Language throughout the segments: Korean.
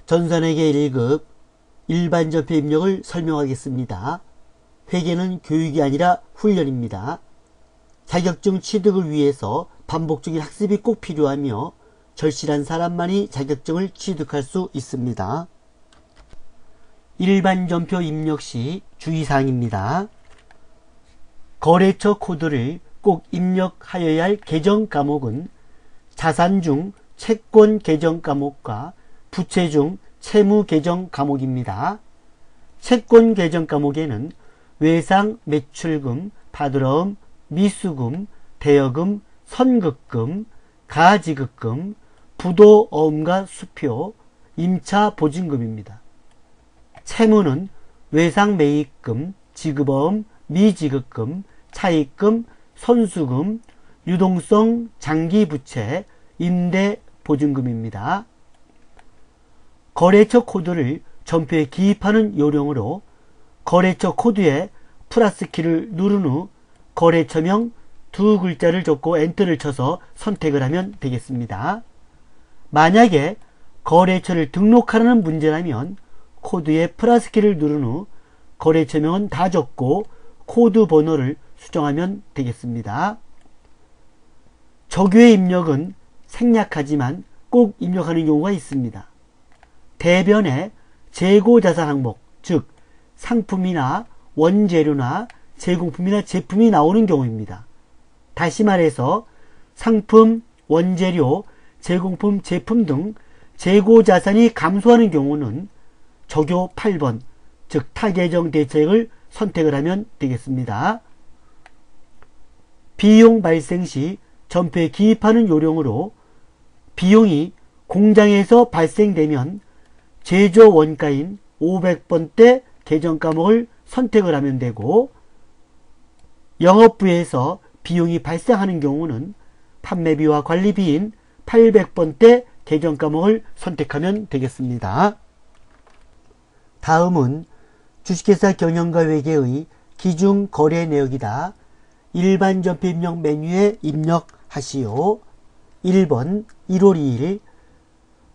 전산회계 1급 일반전표 입력을 설명하겠습니다. 회계는 교육이 아니라 훈련입니다. 자격증 취득을 위해서 반복적인 학습이 꼭 필요하며 절실한 사람만이 자격증을 취득할 수 있습니다. 일반전표 입력 시 주의사항입니다. 거래처 코드를 꼭 입력하여야 할 계정 과목은 자산 중 채권 계정 과목과 부채 중 채무 계정 과목입니다. 채권 계정 과목에는 외상 매출금, 받으러움, 미수금, 대여금, 선급금, 가지급금, 부도어음과 수표, 임차 보증금입니다. 채무는 외상 매입금, 지급어음, 미지급금, 차입금, 선수금, 유동성 장기부채, 임대보증금입니다. 거래처 코드를 전표에 기입하는 요령으로 거래처 코드에 플러스 키를 누른 후 거래처명 두 글자를 적고 엔터를 쳐서 선택을 하면 되겠습니다. 만약에 거래처를 등록하라는 문제라면 코드에 플러스 키를 누른 후 거래처명은 다 적고 코드 번호를 수정하면 되겠습니다. 적유의 입력은 생략하지만 꼭 입력하는 경우가 있습니다. 대변에 재고자산 항목, 즉 상품이나 원재료나 제공품이나 제품이 나오는 경우입니다. 다시 말해서 상품, 원재료, 제공품, 제품 등 재고자산이 감소하는 경우는 적요 8번, 즉 타계정 대책을 선택을 하면 되겠습니다. 비용 발생 시 전표에 기입하는 요령으로 비용이 공장에서 발생되면 제조 원가인 500번대 계정 과목을 선택을 하면 되고, 영업부에서 비용이 발생하는 경우는 판매비와 관리비인 800번대 계정 과목을 선택하면 되겠습니다. 다음은 주식회사 경영과 회계의 기준 거래 내역이다. 일반 전표 입력 메뉴에 입력하시오. 1번 1월 2일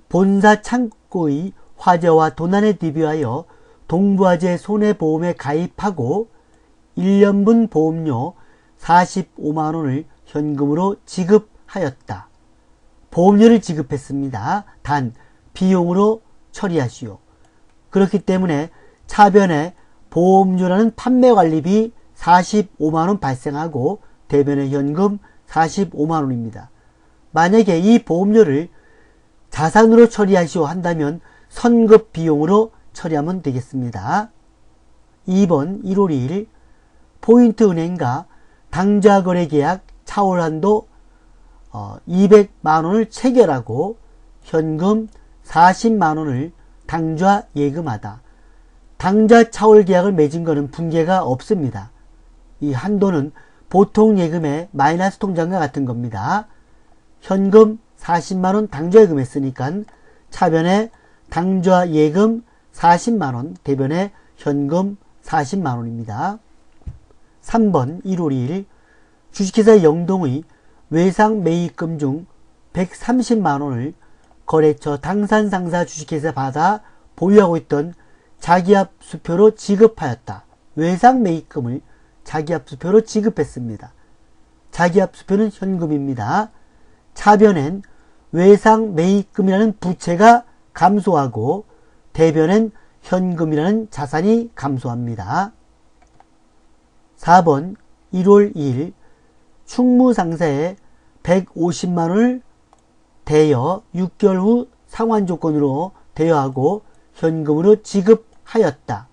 본사 창고의 화재와 도난에 대비하여 동부화재 손해보험에 가입하고 1년분 보험료 45만원을 현금으로 지급하였다. 보험료를 지급했습니다. 단 비용으로 처리하시오. 그렇기 때문에 차변에 보험료라는 판매관리비 45만원 발생하고 대변에 현금 45만원입니다. 만약에 이 보험료를 자산으로 처리하시오 한다면 선급 비용으로 처리하면 되겠습니다. 2번 1월 2일 포인트은행과 당좌거래계약 차월한도 200만원을 체결하고 현금 40만원을 당좌 예금하다. 당좌 차월 계약을 맺은 것은 분계가 없습니다. 이 한도는 보통 예금의 마이너스 통장과 같은 겁니다. 현금 40만원 당좌 예금했으니까 차변에 당좌 예금 40만원, 대변에 현금 40만원입니다. 3번 1월 2일 주식회사 영동의 외상 매입금 중 130만원을 거래처 당산상사 주식회사 받아 보유하고 있던 자기압수표로 지급하였다. 외상 매입금을 자기압수표로 지급했습니다. 자기압수표는 현금입니다. 차변엔 외상 매입금이라는 부채가 감소하고 대변엔 현금이라는 자산이 감소합니다. 4번 1월 2일 충무상사에 150만원을 대여 6개월 후 상환조건으로 대여하고 현금으로 지급하였다.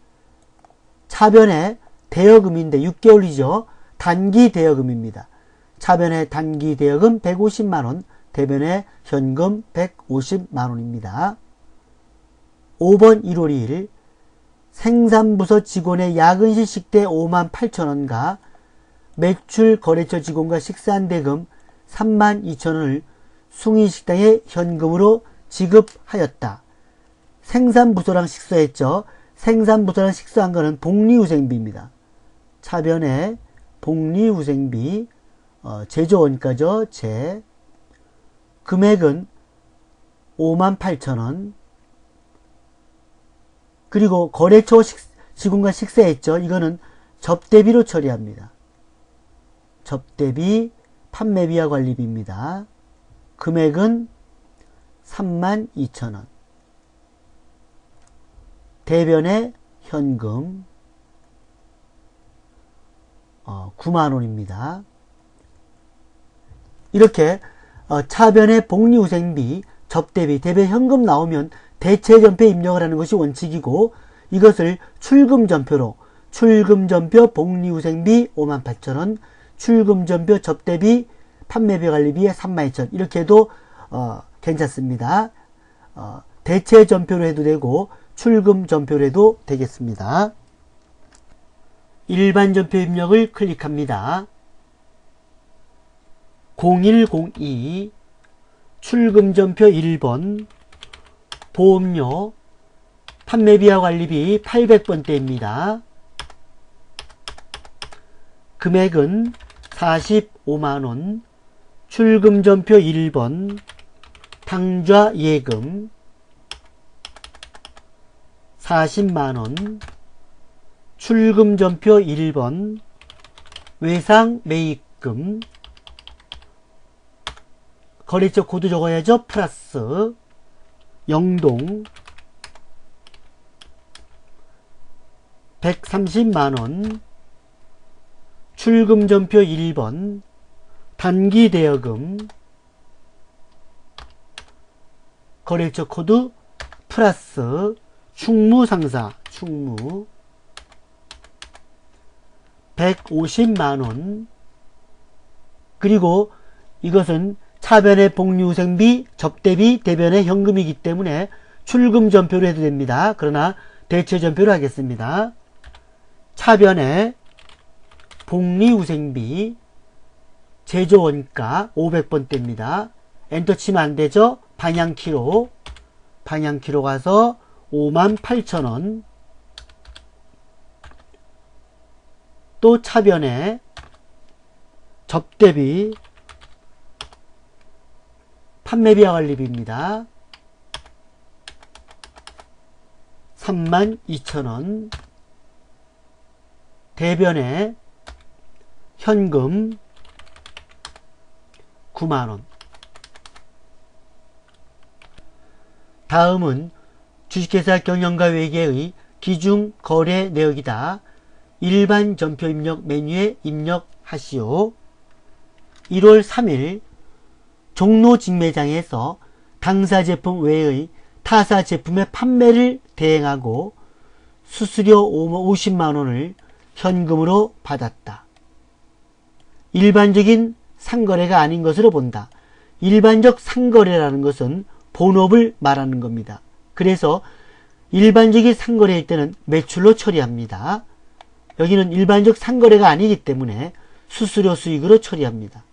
차변에 대여금인데 6개월이죠. 단기 대여금입니다. 차변에 단기 대여금 150만원, 대변에 현금 150만원입니다. 5번 1월 2일 생산부서 직원의 야근시 식대 58,000원과 매출 거래처 직원과 식사한 대금 32,000원을 숭이식당에 현금으로 지급하였다. 생산부서랑 식사했죠. 생산부서랑 식사한 거는 복리후생비입니다. 차변에 복리후생비, 제조원가죠. 금액은 58,000원, 그리고 거래처 지분과 식세했죠. 이거는 접대비로 처리합니다. 접대비, 판매비와 관리비입니다. 금액은 32,000원. 대변의 현금 90,000원입니다. 이렇게 차변의 복리후생비, 접대비, 대변 현금 나오면 대체전표에 입력을 하는 것이 원칙이고, 이것을 출금전표로 출금전표 복리후생비 58,000원, 출금전표 접대비 판매비 관리비에 32,000원 이렇게 해도 괜찮습니다. 대체전표로 해도 되고 출금전표로 해도 되겠습니다. 일반전표 입력을 클릭합니다. 0102 출금전표 1번 보험료 판매비와 관리비 800번대입니다. 금액은 45만원, 출금전표 1번 당좌예금 40만원, 출금전표 1번 외상매입금, 거래처 코드 적어야죠. 플러스 영동 130만원, 출금전표 1번 단기대여금, 거래처 코드 플러스 충무상사 충무 150만원, 그리고 이것은 차변의 복리후생비, 접대비, 대변의 현금이기 때문에 출금전표로 해도 됩니다. 그러나 대체전표로 하겠습니다. 차변의 복리후생비 제조원가 500번대입니다. 엔터 치면 안되죠. 방향키로 가서 58,000원, 또 차변의 접대비 판매비와 관리비입니다. 32,000원, 대변의 현금 90,000원. 다음은 주식회사 경영과 회계의 기준 거래 내역이다. 일반 전표 입력 메뉴에 입력하시오. 1월 3일 종로 직매장에서 당사 제품 외의 타사 제품의 판매를 대행하고 수수료 50만원을 현금으로 받았다. 일반적인 상거래가 아닌 것으로 본다. 일반적 상거래라는 것은 본업을 말하는 겁니다. 그래서 일반적인 상거래일 때는 매출로 처리합니다. 여기는 일반적 상거래가 아니기 때문에 수수료 수익으로 처리합니다.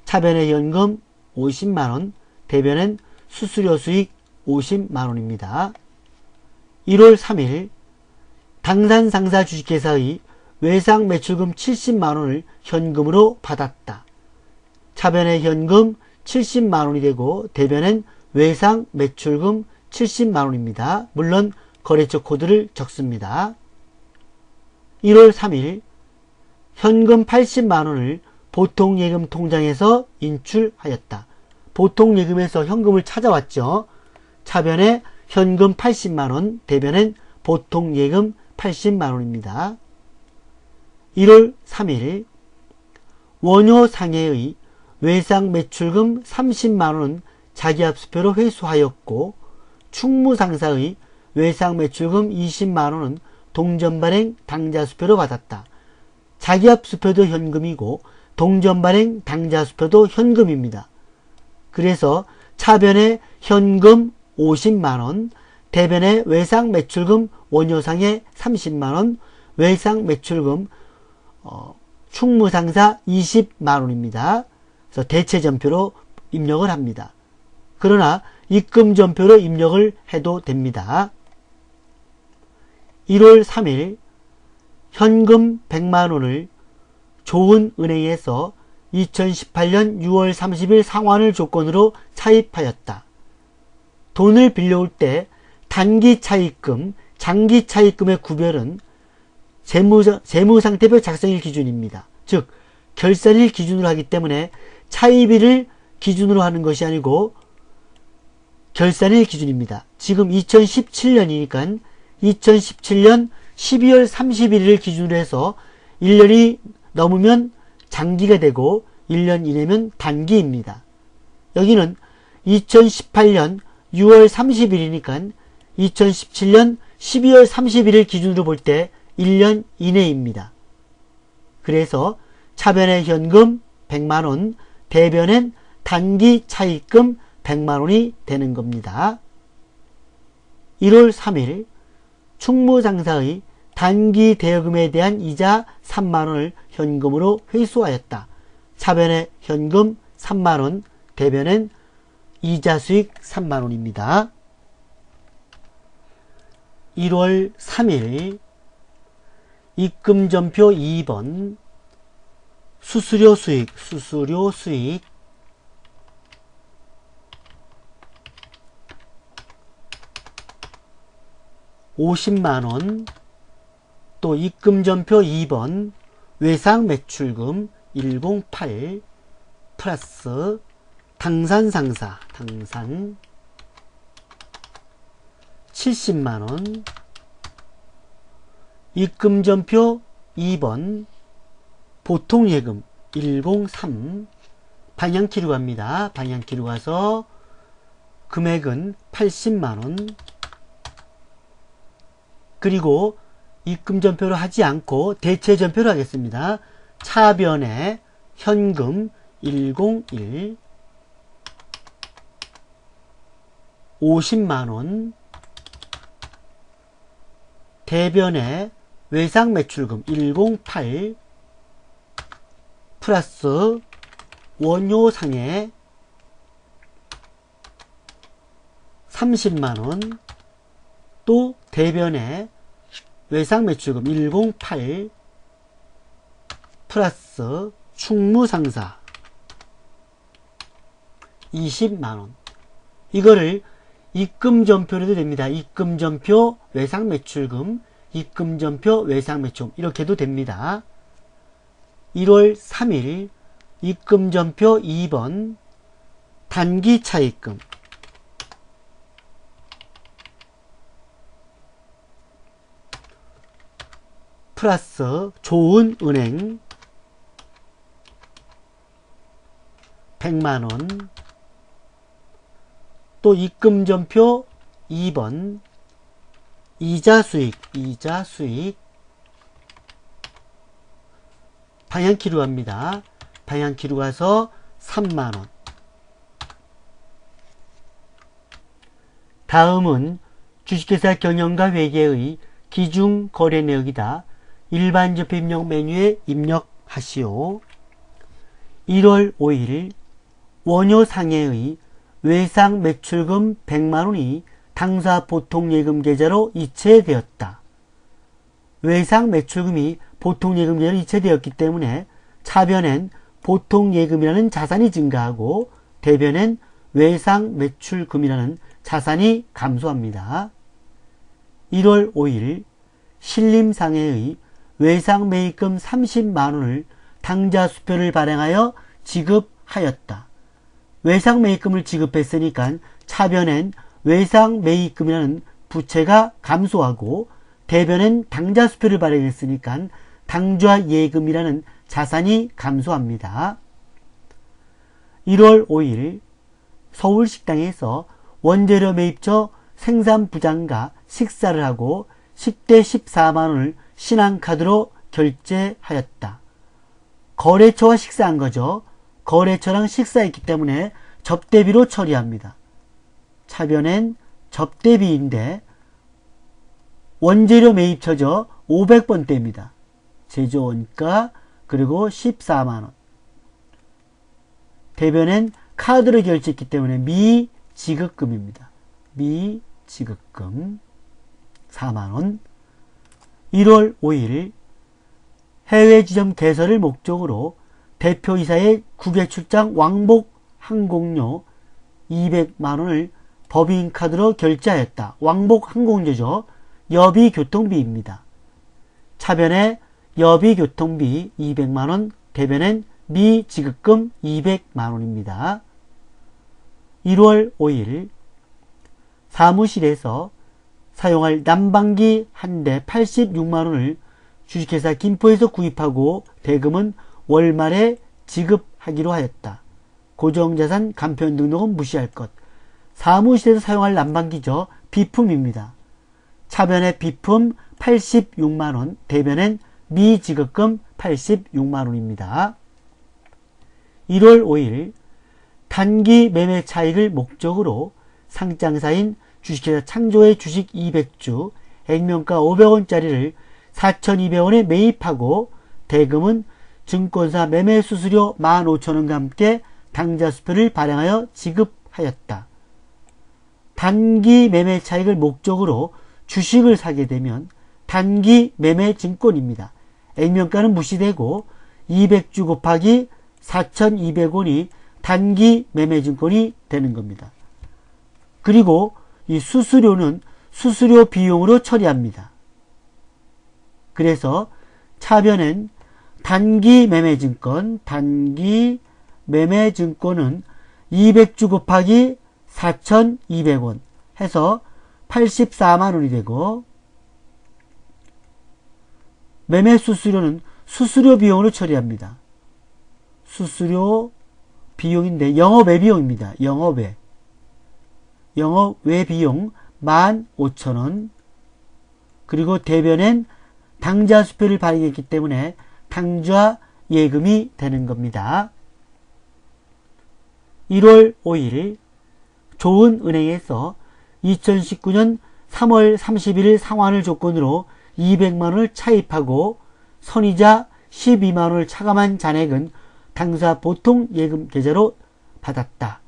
차변의 현금 50만원, 대변은 수수료 수익 50만원입니다. 1월 3일 당산상사 주식회사의 외상 매출금 70만원을 현금으로 받았다. 차변의 현금 70만원이 되고 대변은 외상 매출금 70만원입니다. 물론 거래처 코드를 적습니다. 1월 3일 현금 80만원을 보통예금 통장에서 인출하였다. 보통예금에서 현금을 찾아왔죠. 차변에 현금 80만원, 대변은 보통예금 80만원입니다. 1월 3일 원효상해의 외상 매출금 30만원은 자기합수표로 회수하였고 충무상사의 외상 매출금 20만원은 동전발행 당자수표로 받았다. 자기합수표도 현금이고 동전발행 당자수표도 현금입니다. 그래서 차변의 현금 50만원, 대변의 외상 매출금 원효상해 30만원, 외상 매출금 충무상사 20만원입니다. 그래서 대체전표로 입력을 합니다. 그러나 입금전표로 입력을 해도 됩니다. 1월 3일 현금 100만원을 조은은행에서 2018년 6월 30일 상환을 조건으로 차입하였다. 돈을 빌려올 때 단기 차입금 장기 차입금의 구별은 재무상태표 작성일 기준입니다. 즉 결산일 기준으로 하기 때문에 차입일을 기준으로 하는 것이 아니고 결산일 기준입니다. 지금 2017년이니까 2017년 12월 31일을 기준으로 해서 1년이 넘으면 장기가 되고 1년 이내면 단기입니다. 여기는 2018년 6월 30일이니까 2017년 12월 31일 기준으로 볼 때 1년 이내입니다. 그래서 차변의 현금 100만원, 대변엔 단기 차입금 100만원이 되는 겁니다. 1월 3일 충무상사의 단기 대여금에 대한 이자 3만원을 현금으로 회수하였다. 차변의 현금 3만원, 대변엔 이자 수익 3만원입니다. 1월 3일 입금전표 2번 수수료 수익 50만원, 또 입금전표 2번 외상매출금 108 플러스 당산상사 70만원, 입금전표 2번 보통예금 103 방향키로 갑니다. 방향키로 가서 금액은 80만원, 그리고 입금전표를 하지 않고 대체전표를 하겠습니다. 차변에 현금 101 50만원, 대변에 외상매출금 108 플러스 원효상해 30만원, 또 대변에 외상매출금 108 플러스 충무상사 20만원. 이거를 입금전표로 해도 됩니다. 입금전표 외상매출금, 입금전표 외상매출금 이렇게 해도 됩니다. 1월 3일 입금전표 2번 단기차입금 플러스 좋은은행 100만원, 또 입금전표 2번 이자수익 방향키로 갑니다. 방향키로 가서 3만원. 다음은 주식회사 경영과 회계의 기준 거래 내역이다. 일반 접표 입력 메뉴에 입력하시오. 1월 5일 원효상해의 외상 매출금 100만원이 당사 보통예금 계좌로 이체되었다. 외상 매출금이 보통예금 계좌로 이체되었기 때문에 차변엔 보통예금이라는 자산이 증가하고 대변엔 외상 매출금이라는 자산이 감소합니다. 1월 5일 신림상해의 외상매입금 30만원을 당자수표를 발행하여 지급하였다. 외상매입금을 지급했으니까 차변엔 외상매입금이라는 부채가 감소하고 대변엔 당자수표를 발행했으니까 당좌예금이라는 자산이 감소합니다. 1월 5일 서울식당에서 원재료 매입처 생산부장과 식사를 하고 식대 14만원을 신한카드로 결제하였다. 거래처와 식사한 거죠. 거래처랑 식사했기 때문에 접대비로 처리합니다. 차변엔 접대비인데 원재료 매입처죠. 500번대입니다. 제조원가 그리고 14만원. 대변엔 카드로 결제했기 때문에 미지급금입니다. 미지급금 4만원. 1월 5일 해외 지점 개설을 목적으로 대표이사의 국외 출장 왕복 항공료 200만원을 법인카드로 결제하였다. 왕복 항공료죠. 여비교통비입니다. 차변에 여비교통비 200만원, 대변엔 미지급금 200만원입니다. 1월 5일 사무실에서 사용할 난방기 한 대 86만원을 주식회사 김포에서 구입하고 대금은 월말에 지급하기로 하였다. 고정자산 간편 등록은 무시할 것. 사무실에서 사용할 난방기죠. 비품입니다. 차변에 비품 86만원, 대변엔 미지급금 86만원입니다. 1월 5일 단기 매매 차익을 목적으로 상장사인 주식회사 창조의 주식 200주 액면가 500원짜리를 4,200원에 매입하고 대금은 증권사 매매수수료 15,000원과 함께 당좌수표를 발행하여 지급하였다. 단기 매매 차익을 목적으로 주식을 사게 되면 단기 매매 증권입니다. 액면가는 무시되고 200주 곱하기 4,200원이 단기 매매 증권이 되는 겁니다. 그리고 이 수수료는 수수료 비용으로 처리합니다. 그래서 차변엔 단기 매매증권, 단기 매매증권은 200주 곱하기 4,200원 해서 84만원이 되고, 매매수수료는 수수료 비용으로 처리합니다. 수수료 비용인데 영업외 비용입니다. 영업외 비용 15,000원. 그리고 대변엔 당좌수표를 발행했기 때문에 당좌 예금이 되는 겁니다. 1월 5일 조은은행에서 2019년 3월 31일 상환을 조건으로 200만원을 차입하고 선이자 12만원을 차감한 잔액은 당사 보통 예금 계좌로 받았다.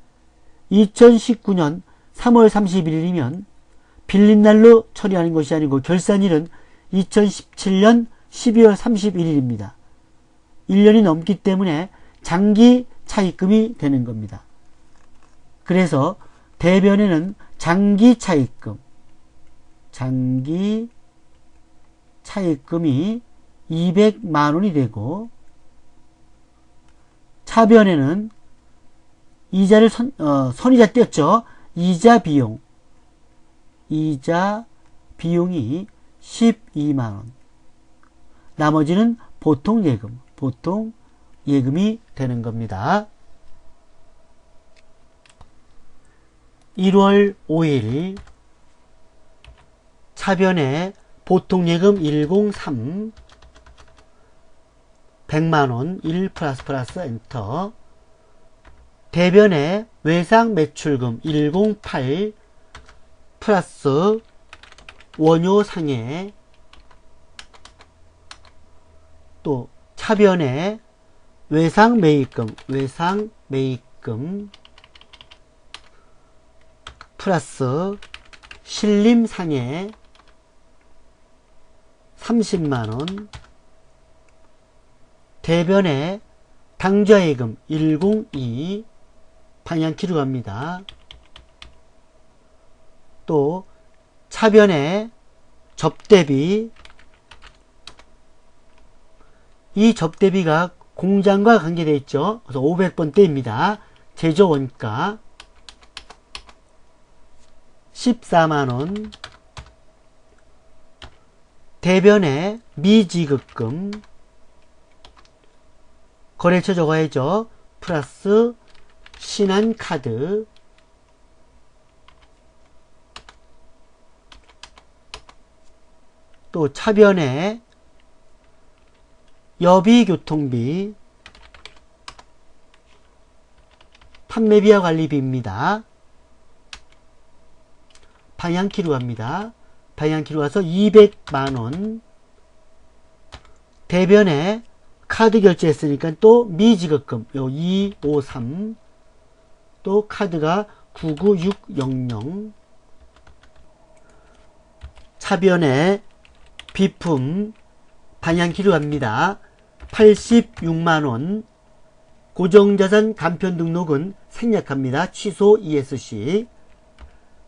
2019년 3월 31일이면 빌린 날로 처리하는 것이 아니고 결산일은 2017년 12월 31일입니다. 1년이 넘기 때문에 장기 차입금이 되는 겁니다. 그래서 대변에는 장기 차입금이 200만원이 되고, 차변에는 이자를 선이자 떼었죠. 이자 비용이 12만원. 나머지는 보통 예금이 되는 겁니다. 1월 5일 차변에 보통예금 103 100만원 1 플러스 엔터. 대변에 외상매출금 108 플러스 원효상해. 또 차변에 외상매입금 플러스 신림상해 30만원. 대변에 당좌예금 102 방향키로 갑니다. 또 차변에 접대비, 이 접대비가 공장과 관계되어 있죠. 그래서 500번대입니다. 제조원가 14만원. 대변에 미지급금, 거래처 적어야죠. 플러스 신한카드. 또 차변에 여비교통비, 판매비와 관리비입니다. 방향키로 갑니다. 방향키로 가서 200만원. 대변에 카드 결제했으니까 또 미지급금 요 253, 또 카드가 99600. 차변에 비품 방향키로 갑니다. 86만원. 고정자산 간편 등록은 생략합니다. 취소 ESC.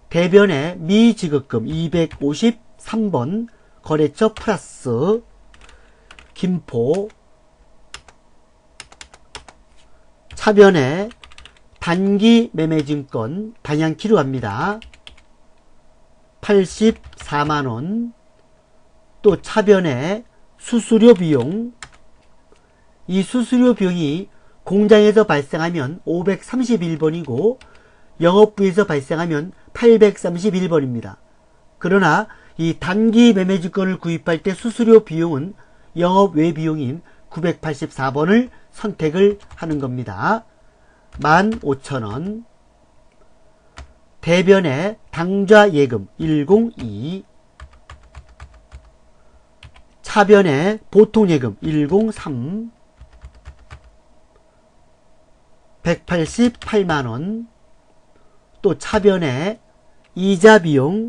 대변에 미지급금 253번 거래처 플러스 김포. 차변에 단기 매매증권 방향키로 갑니다. 84만원. 또 차변에 수수료 비용, 이 수수료 비용이 공장에서 발생하면 531번이고 영업부에서 발생하면 831번입니다. 그러나 이 단기 매매증권을 구입할 때 수수료 비용은 영업 외 비용인 984번을 선택을 하는 겁니다. 15,000원. 대변에 당좌 예금 102. 차변에 보통 예금 103. 188만원. 또 차변에 이자 비용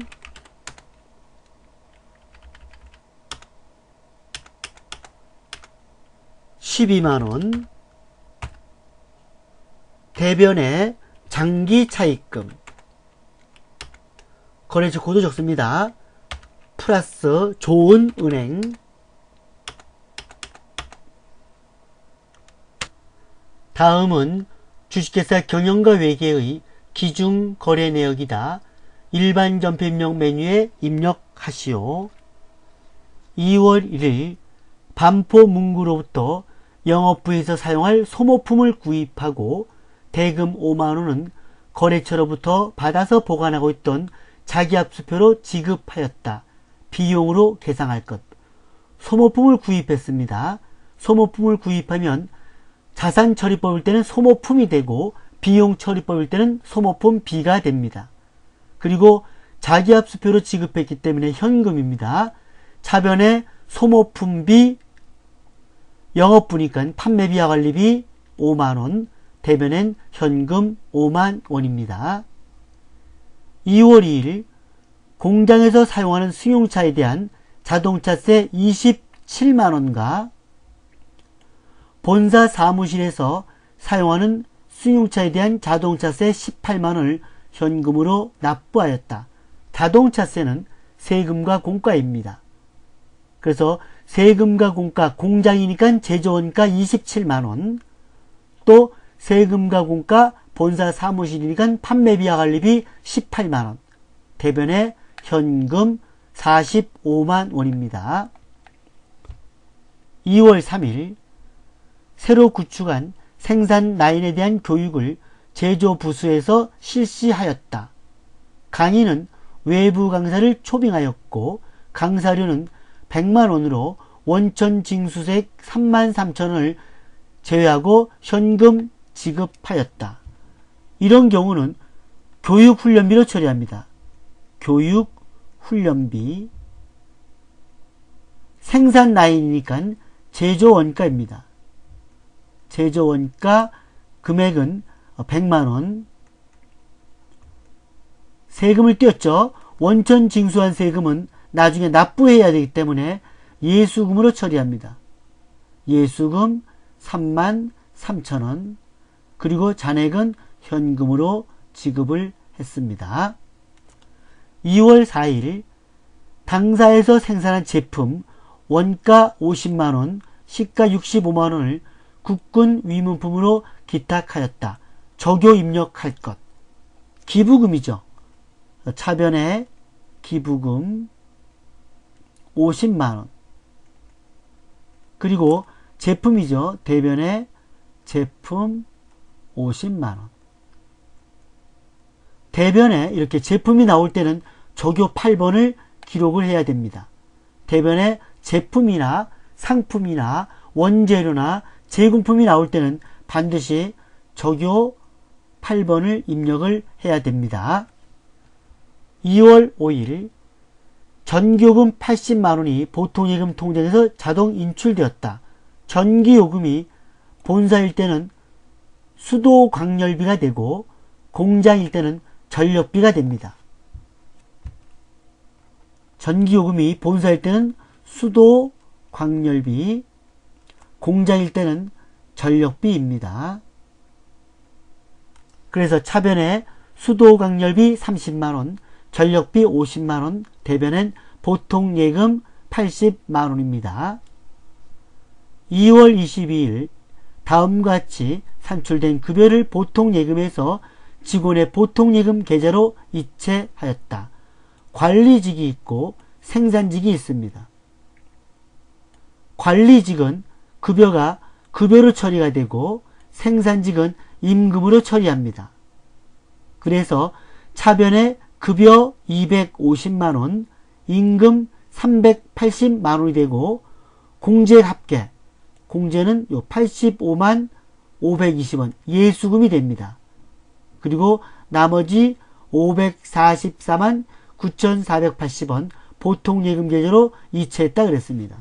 12만원. 대변에 장기 차입금, 거래처 코드 적습니다. 플러스 좋은 은행. 다음은 주식회사 경영과 회계의 기준 거래 내역이다. 일반 전표 입력 메뉴에 입력하시오. 2월 1일 반포 문구로부터 영업부에서 사용할 소모품을 구입하고 대금 5만원은 거래처로부터 받아서 보관하고 있던 자기압수표로 지급하였다. 비용으로 계상할 것. 소모품을 구입했습니다. 소모품을 구입하면 자산처리법일 때는 소모품이 되고 비용처리법일 때는 소모품 B가 됩니다. 그리고 자기압수표로 지급했기 때문에 현금입니다. 차변에 소모품 B, 영업부니까 판매비와 관리비 5만원, 대변엔 현금 5만원입니다. 2월 2일 공장에서 사용하는 승용차에 대한 자동차세 27만원과 본사 사무실에서 사용하는 승용차에 대한 자동차세 18만원을 현금으로 납부하였다. 자동차세는 세금과 공과입니다. 그래서 세금과 공과, 공장이니까 제조원가 27만원, 또 세금과 공과, 본사 사무실이니까 판매비와 관리비 18만원, 대변에 현금 45만원입니다. 2월 3일 새로 구축한 생산 라인에 대한 교육을 제조부수에서 실시하였다. 강의는 외부 강사를 초빙하였고 강사료는 100만원으로 원천 징수색 33,000원을 제외하고 현금 지급하였다. 이런 경우는 교육훈련비로 처리합니다. 교육훈련비. 생산 라인이니까 제조원가입니다. 제조원가 금액은 100만원. 세금을 떼었죠. 원천 징수한 세금은 나중에 납부해야 되기 때문에 예수금으로 처리합니다. 예수금 33,000원. 그리고 잔액은 현금으로 지급을 했습니다. 2월 4일 당사에서 생산한 제품 원가 50만원, 시가 65만원을 국군 위문품으로 기탁하였다. 적요 입력할 것. 기부금이죠. 차변에 기부금 50만원. 그리고 제품이죠. 대변에 제품 50만원. 대변에 이렇게 제품이 나올 때는 적요 8번을 기록을 해야 됩니다. 대변에 제품이나 상품이나 원재료나 제공품이 나올 때는 반드시 적요 8번을 입력을 해야 됩니다. 2월 5일 전기요금 80만원이 보통예금 통장에서 자동 인출되었다. 전기요금이 본사일 때는 수도광열비가 되고 공장일 때는 전력비가 됩니다. 전기요금이 본사일 때는 수도광열비, 공장일 때는 전력비입니다. 그래서 차변에 수도광열비 30만원, 전력비 50만원, 대변엔 보통예금 80만원입니다. 2월 22일 다음과 같이 산출된 급여를 보통예금에서 직원의 보통예금 계좌로 이체하였다. 관리직이 있고 생산직이 있습니다. 관리직은 급여가 급여로 처리가 되고 생산직은 임금으로 처리합니다. 그래서 차변에 급여 250만원, 임금 380만원이 되고 공제 합계, 공제는 85만 520원 예수금이 됩니다. 그리고 나머지 544만 9,480원 보통예금 계좌로 이체했다 그랬습니다.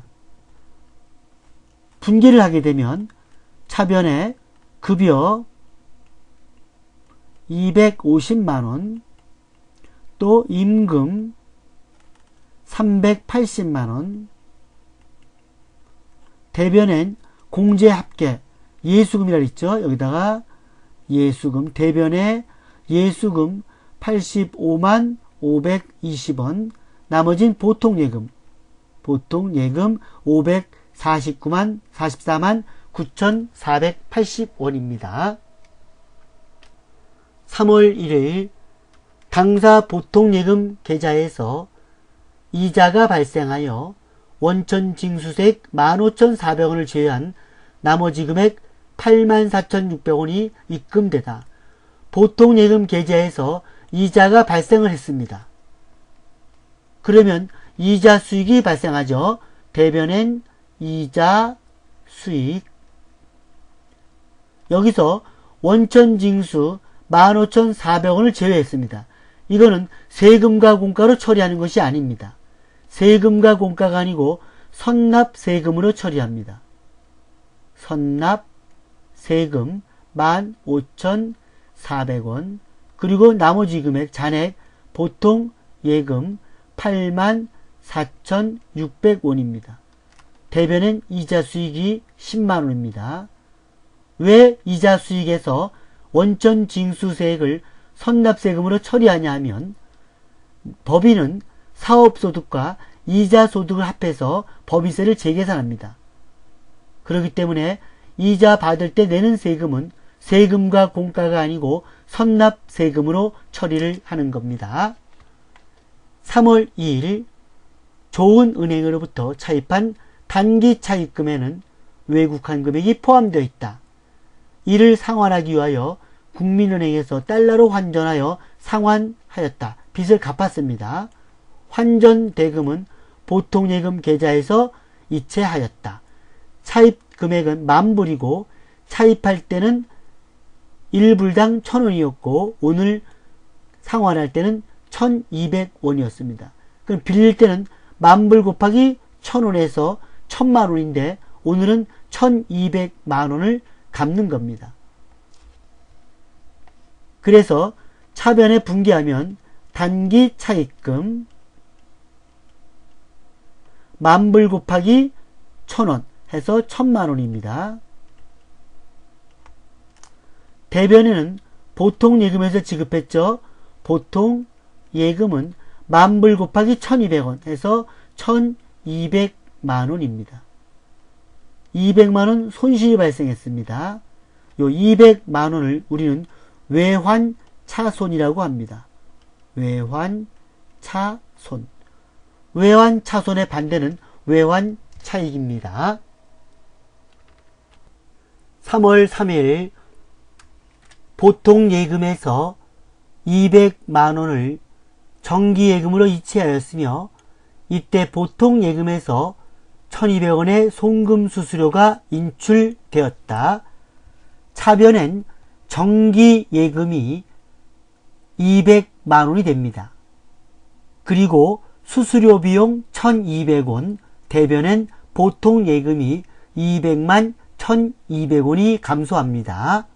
분기를 하게 되면 차변에 급여 250만원, 또 임금 380만원, 대변엔 공제 합계 예수금이라 했죠. 여기다가 예수금, 대변에 예수금 85만 520원, 나머진 보통예금 44만 9,480원입니다. 3월 1일 당사 보통예금 계좌에서 이자가 발생하여 원천징수세액 15,400원을 제외한 나머지 금액 84,600원이 입금되다. 보통예금 계좌에서 이자가 발생을 했습니다. 그러면 이자 수익이 발생하죠. 대변엔 이자 수익. 여기서 원천징수 15,400원을 제외했습니다. 이거는 세금과 공과로 처리하는 것이 아닙니다. 세금과 공과가 아니고 선납세금으로 처리합니다. 선납세금 15,400원, 그리고 나머지 금액 잔액 보통예금 84,600원입니다. 대변엔 이자 수익이 10만원입니다. 왜 이자 수익에서 원천징수세액을 선납세금으로 처리하냐 하면 법인은 사업소득과 이자소득을 합해서 법인세를 재계산합니다. 그렇기 때문에 이자 받을 때 내는 세금은 세금과 공과가 아니고 선납세금으로 처리를 하는 겁니다. 3월 2일 조은은행으로부터 차입한 단기 차입금에는 외국환 금액이 포함되어 있다. 이를 상환하기 위하여 국민은행에서 달러로 환전하여 상환하였다. 빚을 갚았습니다. 환전 대금은 보통예금 계좌에서 이체하였다. 차입 금액은 10,000불이고 차입할 때는 1불당 1,000원이었고 오늘 상환할 때는 1,200원이었습니다. 그럼 빌릴 때는 10,000불 곱하기 1,000원에서 1,000만원인데 오늘은 1,200만원을 갚는 겁니다. 그래서 차변에 분기하면 단기 차입금 10,000불 곱하기 1,000원 해서 1,000만원입니다. 대변에는 보통예금에서 지급했죠. 보통예금은 10,000불 곱하기 1,200원 해서 1,200만원입니다. 200만원 손실이 발생했습니다. 요 200만원을 우리는 외환차손이라고 합니다. 외환차손. 외환차손의 반대는 외환차익입니다. 3월 3일 보통예금에서 200만원을 정기예금으로 이체하였으며 이때 보통예금에서 1,200원의 송금수수료가 인출되었다. 차변엔 정기예금이 200만원이 됩니다. 그리고 수수료 비용 1,200원, 대변엔 보통예금이 200만 1,200원이 감소합니다.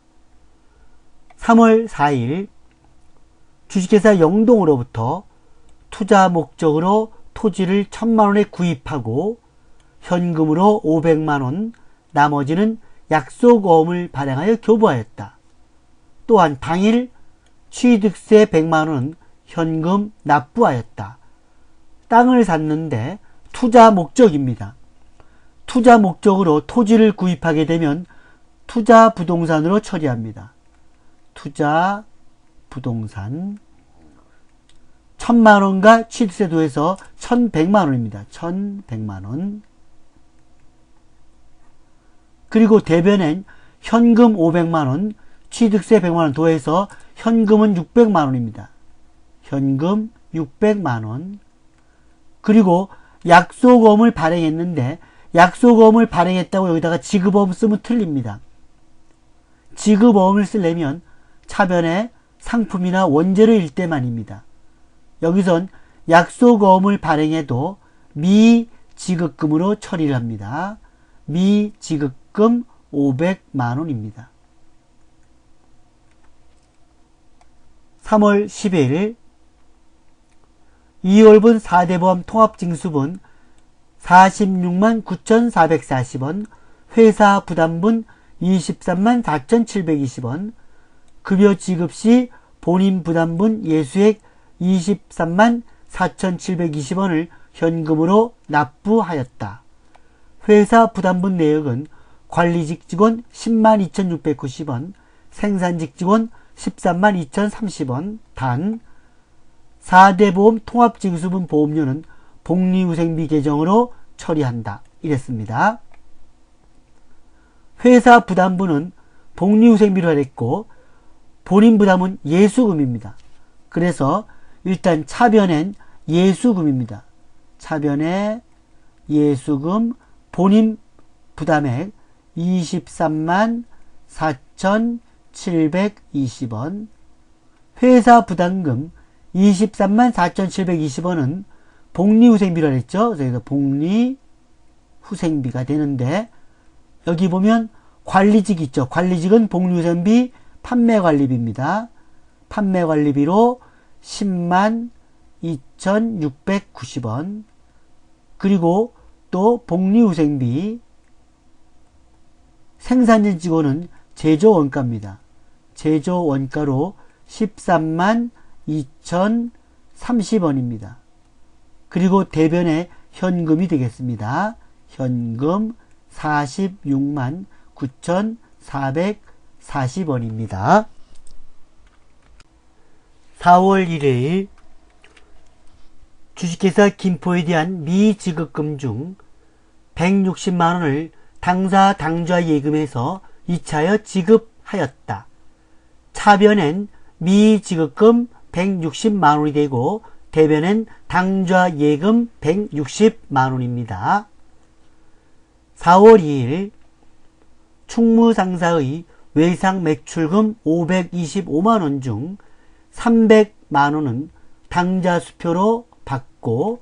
3월 4일 주식회사 영동으로부터 투자 목적으로 토지를 1,000만원에 구입하고 현금으로 500만원, 나머지는 약속어음을 발행하여 교부하였다. 또한 당일 취득세 100만원은 현금 납부하였다. 땅을 샀는데 투자 목적입니다. 투자 목적으로 토지를 구입하게 되면 투자 부동산으로 처리합니다. 투자 부동산 1000만원과 취득세 더해서 1100만원입니다. 1100만원. 그리고 대변엔 현금 500만원, 취득세 100만원 더해서 현금은 600만원입니다. 현금 600만원. 그리고 약속어음을 발행했는데 약속어음을 발행했다고 여기다가 지급어음 쓰면 틀립니다. 지급어음을 쓰려면 차변에 상품이나 원재료 일 때만입니다. 여기선 약속어음을 발행해도 미지급금으로 처리를 합니다. 미지급금 500만원입니다. 3월 10일 2월분 4대보험 통합징수분 46만 9,440원, 회사 부담분 23만 4,720원, 급여 지급시 본인 부담분 예수액 23만 4,720원을 현금으로 납부하였다. 회사 부담분 내역은 관리직 직원 10만 2,690원, 생산직 직원 13만 2,030원, 단 4대보험 통합징수분 보험료는 복리후생비 계정으로 처리한다. 이랬습니다. 회사 부담분은 복리후생비로 했고 본인 부담은 예수금입니다. 그래서 일단 차변엔 예수금입니다. 차변에 예수금 본인 부담액 23만 4,720원, 회사 부담금 23만 4,720원은 복리후생비라 했죠. 그래서 복리후생비가 되는데 여기 보면 관리직 있죠. 관리직은 복리후생비 판매관리비입니다. 판매관리비로 10만 2,690원. 그리고 또 복리후생비 생산직 직원은 제조원가입니다. 제조원가로 13만 2,030원입니다. 그리고 대변에 현금이 되겠습니다. 현금 46만 9,440원입니다. 4월 1일 주식회사 김포에 대한 미지급금 중 160만원을 당사 당좌 예금에서 2차여 지급하였다. 차변엔 미지급금 160만원이 되고 대변엔 당좌 예금 160만원입니다. 4월 2일 충무상사의 외상 매출금 525만원 중 300만원은 당좌 수표로 받고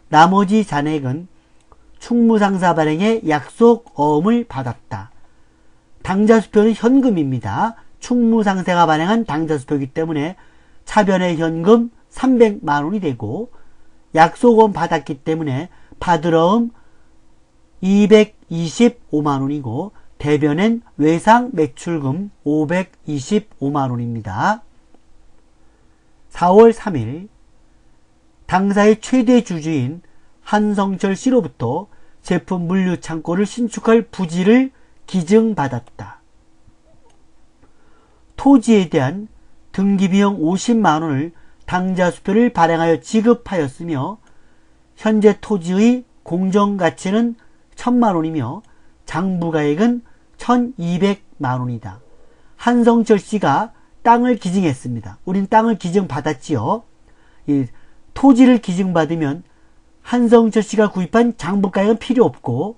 나머지 잔액은 충무상사 발행의 약속어음을 받았다. 당좌 수표는 현금입니다. 충무상사가 발행한 당좌 수표이기 때문에 차변의 현금 300만원이 되고 약속어음 받았기 때문에 받으러음 225만원이고 대변엔 외상 매출금 525만원입니다. 4월 3일 당사의 최대 주주인 한성철 씨로부터 제품 물류 창고를 신축할 부지를 기증받았다. 토지에 대한 등기비용 50만원을 당좌 수표를 발행하여 지급하였으며 현재 토지의 공정가치는 1000만원이며 장부가액은 1200만원이다. 한성철 씨가 땅을 기증했습니다. 우린 땅을 기증받았지요. 이 토지를 기증받으면 한성철 씨가 구입한 장부가액은 필요 없고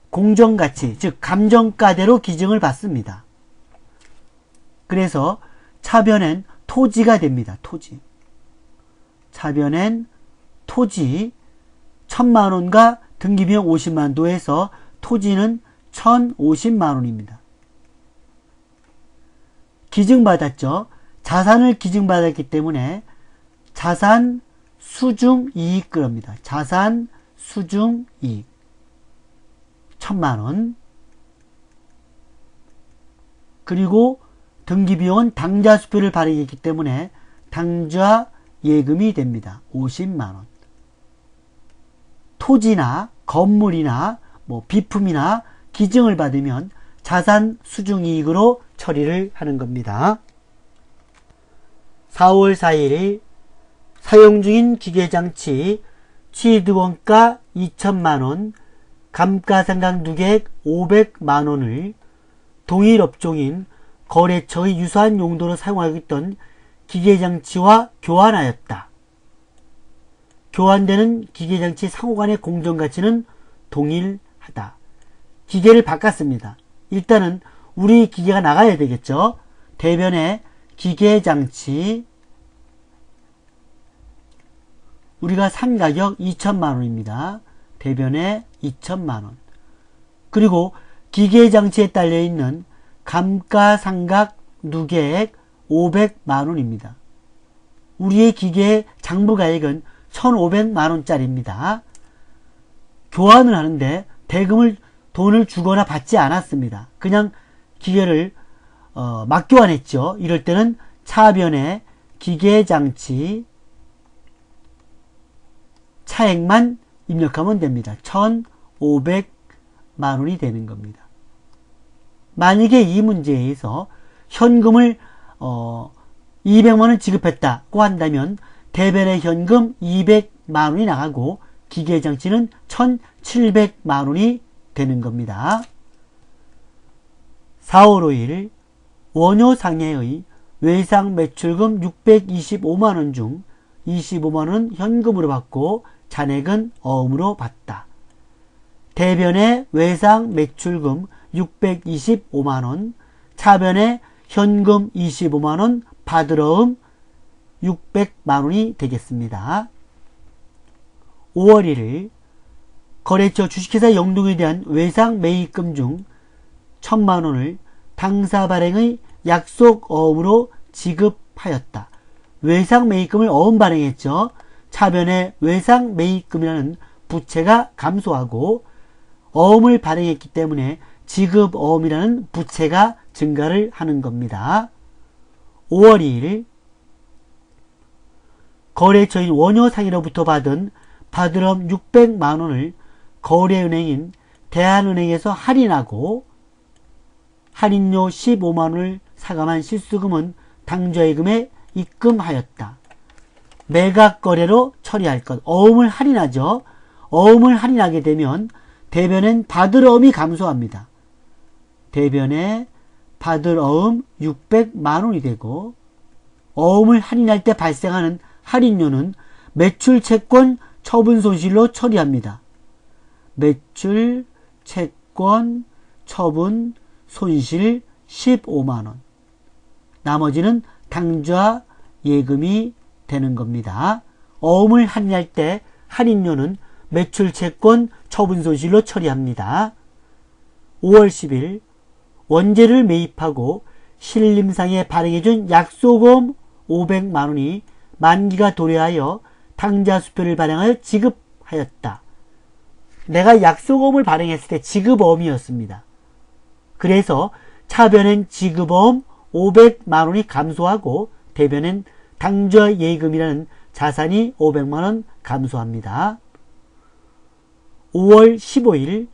공정가치, 즉 감정가대로 기증을 받습니다. 그래서 차변엔 토지가 됩니다. 토지. 차변엔 토지 1000만원과 등기비용 50만원 더해서 토지는 1050만원입니다. 기증받았죠. 자산을 기증받았기 때문에 자산 수중이익 그럽니다. 자산 수중이익 1000만원. 그리고 등기비용은 당좌 수표를 발행했기 때문에 당좌 예금이 됩니다. 50만원. 토지나 건물이나 비품이나 기증을 받으면 자산 수중이익으로 처리를 하는 겁니다. 4월 4일 사용 중인 기계장치 취득원가 2천만원, 감가상각 누계액 500만원을 동일 업종인 거래처의 유사한 용도로 사용하고 있던 기계장치와 교환하였다. 교환되는 기계장치 상호간의 공정가치는 동일하다. 기계를 바꿨습니다. 일단은 우리 기계가 나가야 되겠죠. 대변에 기계장치 우리가 산 가격 2천만원입니다. 대변에 2천만원. 그리고 기계장치에 딸려있는 감가상각 누계액 500만원입니다. 우리의 기계의 장부가액은 1,500만원짜리입니다. 교환을 하는데 대금을 돈을 주거나 받지 않았습니다. 그냥 기계를 맞교환했죠. 이럴 때는 차변에 기계장치 차액만 입력하면 됩니다. 1,500만원이 되는 겁니다. 만약에 이 문제에서 현금을 200만원 지급했다고 한다면 대변의 현금 200만원이 나가고 기계장치는 1,700만원이 되는 겁니다. 4월 5일 원효상해의 외상 매출금 625만원 중 25만원은 현금으로 받고 잔액은 어음으로 받다. 대변의 외상 매출금 625만원, 차변의 현금 25만원, 받을 어음 600만원이 되겠습니다. 5월 1일 거래처 주식회사 영동에 대한 외상 매입금 중 1,000만원을 당사 발행의 약속 어음으로 지급하였다. 외상 매입금을 어음 발행했죠. 차변에 외상 매입금이라는 부채가 감소하고 어음을 발행했기 때문에 지급 어음이라는 부채가 증가를 하는 겁니다. 5월 2일 거래처인 원효상해로부터 받은 받을어음 600만원을 거래은행인 대한은행에서 할인하고 할인료 15만원을 사감한 실수금은 당좌예금에 입금하였다. 매각거래로 처리할 것. 어음을 할인하죠. 어음을 할인하게 되면 대변엔 받을어음이 감소합니다. 대변에 받을어음 600만원이 되고 어음을 할인할 때 발생하는 할인료는 매출채권 처분손실로 처리합니다. 매출, 채권, 처분, 손실 15만원. 나머지는 당좌 예금이 되는 겁니다. 어음을 할인할 때 할인료는 매출, 채권, 처분 손실로 처리합니다. 5월 10일 원재를 매입하고 신림상에 발행해준 약속어음 500만원이 만기가 도래하여 당좌수표를 발행하여 지급하였다. 내가 약속어음을 발행했을 때 지급어음이었습니다. 그래서 차변엔 지급어음 500만원이 감소하고 대변엔 당좌예금이라는 자산이 500만원 감소합니다. 5월 15일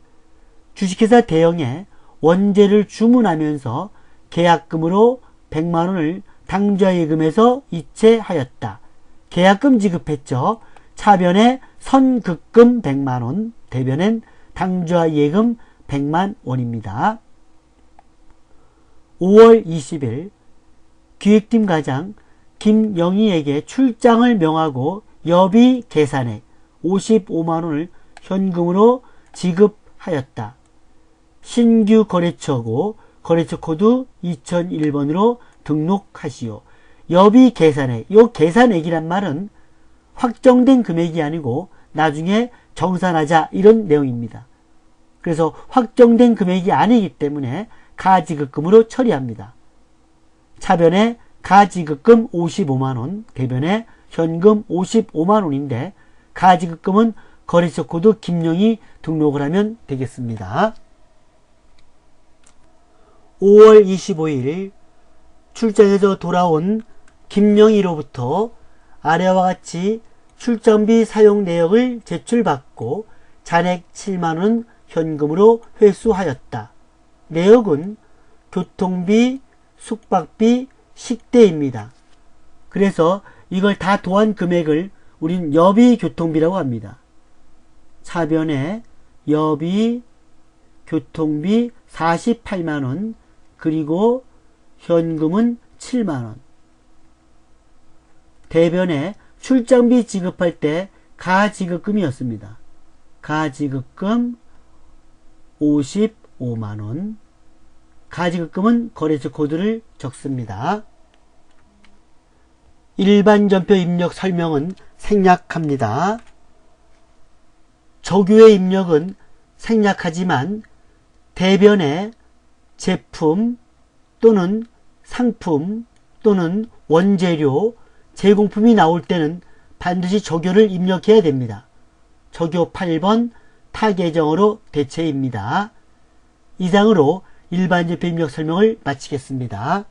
주식회사 대영에 원재를 주문하면서 계약금으로 100만원을 당좌예금에서 이체하였다. 계약금 지급했죠. 차변에 선급금 100만원, 대변엔 당좌예금 100만원입니다. 5월 20일 기획팀 과장 김영희에게 출장을 명하고 여비 계산액 55만원을 현금으로 지급하였다. 신규 거래처고 거래처 코드 2001번으로 등록하시오. 여비 계산액, 이 계산액이란 말은 확정된 금액이 아니고 나중에 정산하자 이런 내용입니다. 그래서 확정된 금액이 아니기 때문에 가지급금으로 처리합니다. 차변에 가지급금 55만원, 대변에 현금 55만원인데 가지급금은 거래처 코드 김영희 등록을 하면 되겠습니다. 5월 25일 출장에서 돌아온 김영희로부터 아래와 같이 출정비 사용 내역을 제출받고 잔액 7만원 현금으로 회수하였다. 내역은 교통비, 숙박비, 식대입니다. 그래서 이걸 다 더한 금액을 우린 여비 교통비라고 합니다. 차변에 여비 교통비 48만원, 그리고 현금은 7만원. 대변에 출장비 지급할 때 가지급금이었습니다. 가지급금 55만원. 가지급금은 거래처 코드를 적습니다. 일반 전표 입력 설명은 생략합니다. 조교의 입력은 생략하지만 대변에 제품 또는 상품 또는 원재료, 제공품이 나올 때는 반드시 조교를 입력해야 됩니다. 조교 8번 타계정으로 대체입니다. 이상으로 일반 전표 입력 설명을 마치겠습니다.